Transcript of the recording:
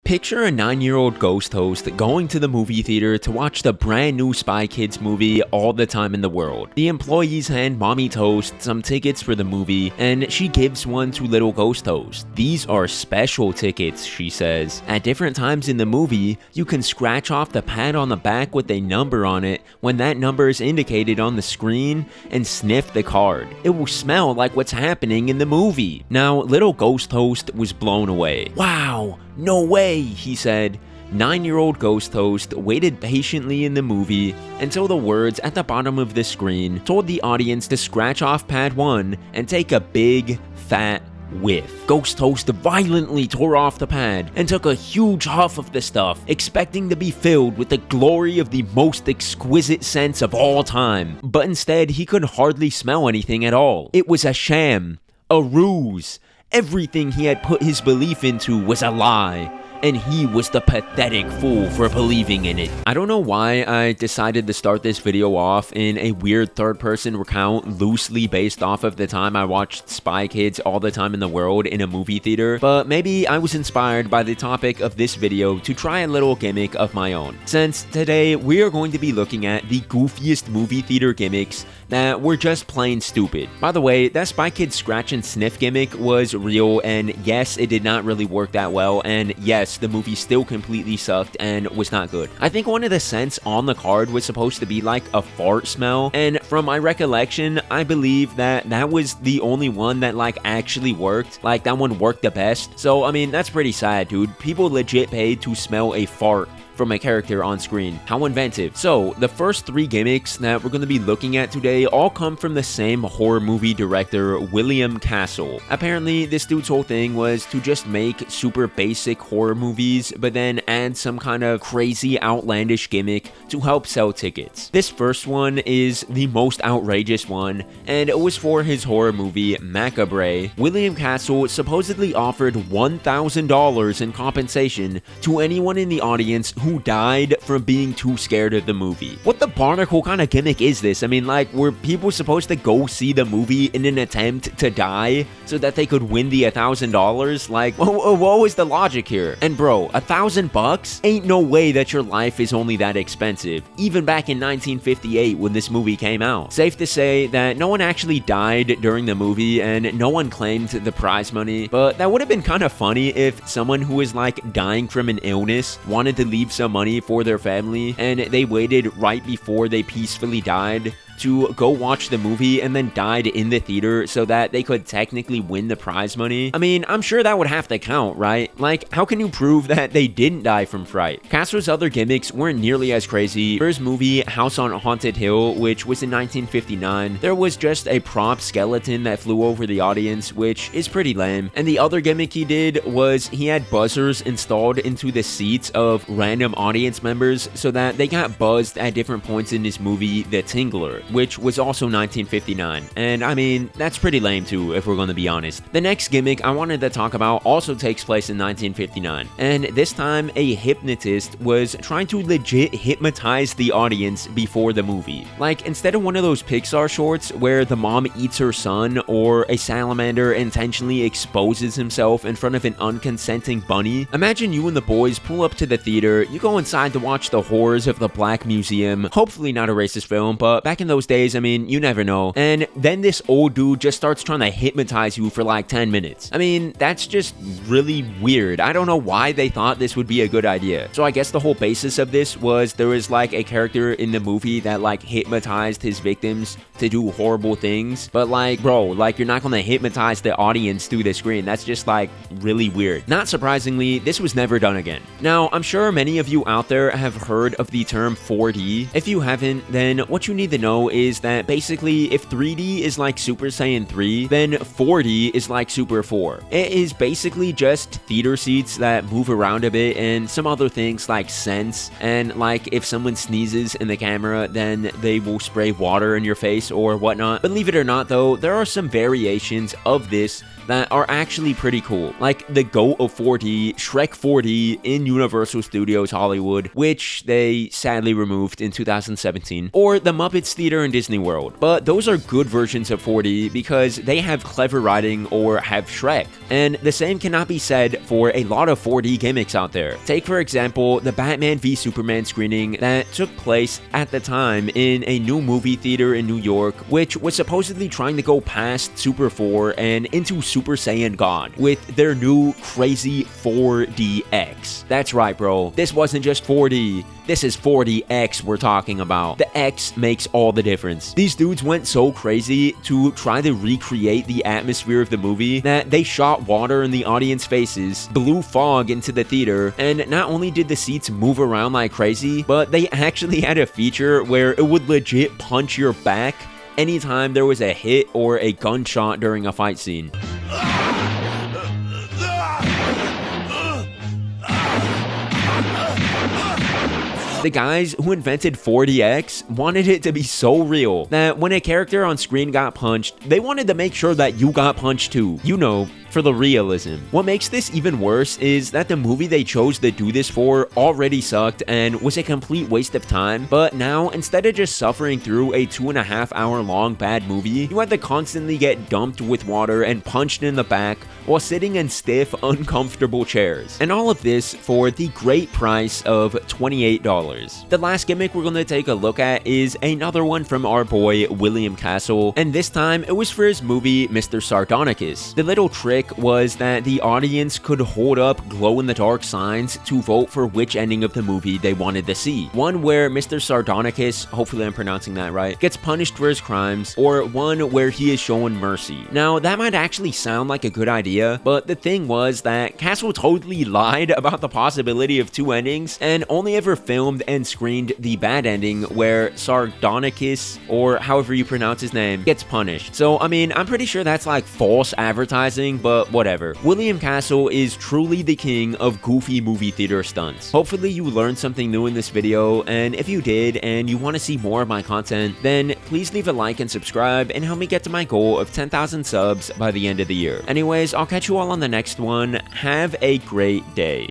Picture a 9-year-old ghost host going to the movie theater to watch the brand new Spy Kids movie All the Time in the World. The employees hand Mommy Toast some tickets for the movie, and she gives one to little ghost host. "These are special tickets," she says. "At different times in the movie, you can scratch off the pad on the back with a number on it when that number is indicated on the screen and sniff the card. It will smell like what's happening in the movie." Now, little ghost host was blown away. "Wow, no way," he said. 9-year-old ghost host waited patiently in the movie until the words at the bottom of the screen told the audience to scratch off pad 1 and take a big, fat whiff. Ghost host violently tore off the pad and took a huge huff of the stuff, expecting to be filled with the glory of the most exquisite scents of all time. But instead, he could hardly smell anything at all. It was a sham, a ruse. Everything he had put his belief into was a lie, and he was the pathetic fool for believing in it. I don't know why I decided to start this video off in a weird third-person recount loosely based off of the time I watched Spy Kids All the Time in the World in a movie theater, but maybe I was inspired by the topic of this video to try a little gimmick of my own. Since today we are going to be looking at the goofiest movie theater gimmicks that were just plain stupid. By the way, that Spy Kids scratch and sniff gimmick was real, and yes, it did not really work that well, and yes, the movie still completely sucked and was not good. I think one of the scents on the card was supposed to be like a fart smell, and from my recollection, I believe that that was the only one that like actually worked. Like, that one worked the best. So, I mean, that's pretty sad, dude. People legit paid to smell a fart from a character on screen. How inventive. So, the first 3 gimmicks that we're going to be looking at today all come from the same horror movie director, William Castle. Apparently, this dude's whole thing was to just make super basic horror movies, but then add some kind of crazy, outlandish gimmick to help sell tickets. This first one is the most outrageous one, and it was for his horror movie, Macabre. William Castle supposedly offered $1,000 in compensation to anyone in the audience who died from being too scared of the movie. What the barnacle kind of gimmick is this? I mean, like, were people supposed to go see the movie in an attempt to die so that they could win the $1,000? Like, what was the logic here? And bro, $1,000 ain't no way that your life is only that expensive, even back in 1958 when this movie came out. Safe to say that no one actually died during the movie and no one claimed the prize money, but that would have been kind of funny if someone who was like dying from an illness wanted to leave some money for their family and they waited right before they peacefully died to go watch the movie and then died in the theater so that they could technically win the prize money. I mean, I'm sure that would have to count, right? Like, how can you prove that they didn't die from fright? Castro's other gimmicks weren't nearly as crazy. For his movie House on Haunted Hill, which was in 1959, there was just a prop skeleton that flew over the audience, which is pretty lame. And the other gimmick he did was he had buzzers installed into the seats of random audience members so that they got buzzed at different points in his movie, The Tingler, which was also 1959. And I mean, that's pretty lame too, if we're gonna be honest. The next gimmick I wanted to talk about also takes place in 1959. And this time, a hypnotist was trying to legit hypnotize the audience before the movie. Like, instead of one of those Pixar shorts where the mom eats her son or a salamander intentionally exposes himself in front of an unconsenting bunny, imagine you and the boys pull up to the theater, you go inside to watch The Horrors of the Black Museum, hopefully not a racist film, but back in those days, I mean, you never know. And then this old dude just starts trying to hypnotize you for like 10 minutes. I mean, that's just really weird. I don't know why they thought this would be a good idea. So I guess the whole basis of this was there was like a character in the movie that like hypnotized his victims to do horrible things. But like, bro, like, you're not gonna hypnotize the audience through the screen. That's just like really weird. Not surprisingly, this was never done again. Now, I'm sure many of you out there have heard of the term 4D. If you haven't, then what you need to know is that basically if 3D is like Super Saiyan 3, then 4D is like Super 4. It is basically just theater seats that move around a bit and some other things like scents, and like if someone sneezes in the camera, then they will spray water in your face or whatnot. Believe it or not though, there are some variations of this that are actually pretty cool, like the GOAT of 4D, Shrek 4D in Universal Studios Hollywood, which they sadly removed in 2017, or the Muppets Theater in Disney World. But those are good versions of 4D because they have clever writing or have Shrek. And the same cannot be said for a lot of 4D gimmicks out there. Take for example the Batman v Superman screening that took place at the time in a new movie theater in New York, which was supposedly trying to go past Super 4 and into Super Saiyan God with their new crazy 4DX. That's right, bro. This wasn't just 4D. This is 4DX we're talking about. The X makes all the difference. These dudes went so crazy to try to recreate the atmosphere of the movie that they shot water in the audience faces, blew fog into the theater, and not only did the seats move around like crazy, but they actually had a feature where it would legit punch your back anytime there was a hit or a gunshot during a fight scene. The guys who invented 4DX wanted it to be so real that when a character on screen got punched, they wanted to make sure that you got punched too. You know, for the realism. What makes this even worse is that the movie they chose to do this for already sucked and was a complete waste of time, but now instead of just suffering through a 2.5 hour long bad movie, you had to constantly get dumped with water and punched in the back while sitting in stiff, uncomfortable chairs. And all of this for the great price of $28. The last gimmick we're going to take a look at is another one from our boy William Castle, and this time it was for his movie Mr. Sardonicus. The little trick was that the audience could hold up glow-in-the-dark signs to vote for which ending of the movie they wanted to see. One where Mr. Sardonicus, hopefully I'm pronouncing that right, gets punished for his crimes, or one where he is shown mercy. Now, that might actually sound like a good idea, but the thing was that Castle totally lied about the possibility of two endings, and only ever filmed and screened the bad ending where Sardonicus, or however you pronounce his name, gets punished. So, I mean, I'm pretty sure that's like false advertising, but whatever. William Castle is truly the king of goofy movie theater stunts. Hopefully you learned something new in this video, and if you did and you want to see more of my content, then please leave a like and subscribe and help me get to my goal of 10,000 subs by the end of the year. Anyways, I'll catch you all on the next one. Have a great day.